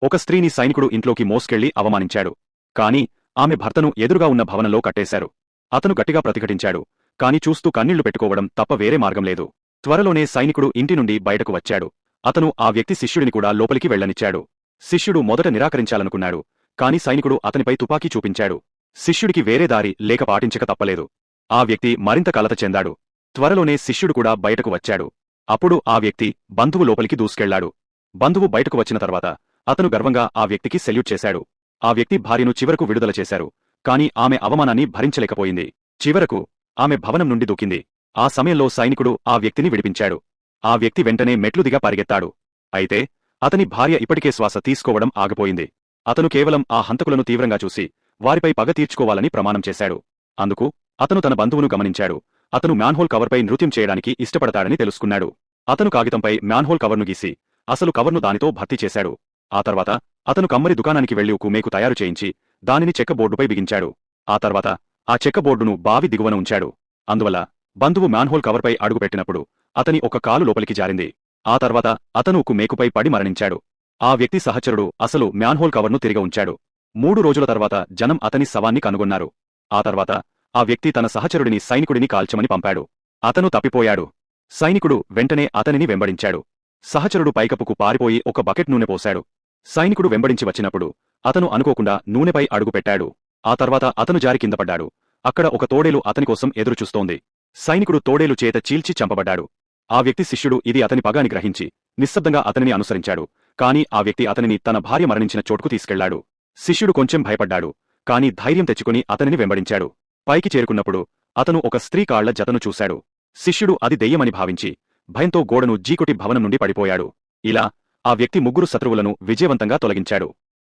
ఒక స్త్రీని సైనికుడు ఇంట్లోకి మోసుకెళ్లి అవమానించాడు. కాని ఆమె భర్తను ఎదురుగా ఉన్న భవనంలో కట్టేశారు. అతను గట్టిగా ప్రతిఘటించాడు. కాని చూస్తూ కన్నీళ్లు పెట్టుకోవడం తప్ప వేరే మార్గం లేదు. త్వరలోనే సైనికుడు ఇంటి నుండి బయటకు వచ్చాడు. అతను ఆ వ్యక్తి శిష్యుడిని కూడా లోపలికి వెళ్లనిచ్చాడు. శిష్యుడు మొదట నిరాకరించాలనుకున్నాడు. కాని సైనికుడు అతనిపై తుపాకీ చూపించాడు. శిష్యుడికి వేరే దారి లేక పాటించక తప్పలేదు. ఆ వ్యక్తి మరింత కలత చెందాడు. త్వరలోనే శిష్యుడు కూడా బయటకు వచ్చాడు. అప్పుడు ఆ వ్యక్తి బంధువు లోపలికి దూసుకెళ్లాడు. బంధువు బయటకు వచ్చిన తర్వాత అతను గర్వంగా ఆ వ్యక్తికి సెల్యూట్ చేశాడు. ఆ వ్యక్తి భార్యను చివరకు విడుదల చేశారు. కాని ఆమె అవమానాన్ని భరించలేకపోయింది. చివరకు ఆమె భవనం నుండి దూకింది. ఆ సమయంలో సైనికుడు ఆ వ్యక్తిని విడిపించాడు. ఆ వ్యక్తి వెంటనే మెట్లు దిగా పరిగెత్తాడు. అయితే అతని భార్య ఇప్పటికే శ్వాస తీసుకోవడం ఆగిపోయింది. అతను కేవలం ఆ హంతకులను తీవ్రంగా చూసి వారిపై పగ తీర్చుకోవాలని ప్రమాణం చేశాడు. అందుకు అతను తన బంధువును గమనించాడు. అతను మ్యాన్హోల్ కవర్పై నృత్యం చేయడానికి ఇష్టపడతాడని తెలుసుకున్నాడు. అతను కాగితంపై మ్యాన్హోల్ కవర్ను గీసి అసలు కవర్ను దానితో భర్తీ చేశాడు. ఆ తర్వాత అతను కమ్మరి దుకాణానికి వెళ్లి ఉక్కు మేకు తయారు చేయించి దానిని చెక్క బోర్డుపై బిగించాడు. ఆ తర్వాత ఆ చెక్క బోర్డును బావి దిగువన ఉంచాడు. అందువల్ల బంధువు మ్యాన్హోల్ కవర్పై అడుగుపెట్టినప్పుడు అతని ఒక కాలు లోపలికి జారింది. ఆ తర్వాత అతను ఉక్కు మేకుపై పడి మరణించాడు. ఆ వ్యక్తి సహచరుడు అసలు మ్యాన్హోల్ కవర్ను తిరిగి ఉంచాడు. 3 రోజుల తర్వాత జనం అతని శవాన్ని కనుగొన్నారు. ఆ తర్వాత ఆ వ్యక్తి తన సహచరుడిని సైనికుడిని కాల్చమని పంపాడు. అతను తప్పిపోయాడు. సైనికుడు వెంటనే అతనిని వెంబడించాడు. సహచరుడు పైకప్పుకు పారిపోయి ఒక బకెట్ నూనె పోశాడు. సైనికుడు వెంబడించి వచ్చినప్పుడు అతను అనుకోకుండా నూనెపై అడుగుపెట్టాడు. ఆ తర్వాత అతను జారి కిందపడ్డాడు. అక్కడ ఒక తోడేలు అతనికోసం ఎదురుచూస్తోంది. సైనికుడు తోడేలు చేత చీల్చి చంపబడ్డాడు. ఆ వ్యక్తి శిష్యుడు ఇది అతని పగాని గ్రహించి నిశ్శబ్దంగా అతనిని అనుసరించాడు. కాని ఆ వ్యక్తి అతనిని తన భార్య మరణించిన చోటుకు తీసుకెళ్లాడు. శిష్యుడు కొంచెం భయపడ్డాడు. కాని ధైర్యం తెచ్చుకుని అతనిని వెంబడించాడు. పైకి చేరుకున్నప్పుడు అతను ఒక స్త్రీ కాళ్ల జతను చూశాడు. శిష్యుడు అది దెయ్యమని భావించి భయంతో గోడను జీకొట్టి భవనం నుండి పడిపోయాడు. ఇలా ఆ వ్యక్తి 3 శత్రువులను విజయవంతంగా తొలగించాడు.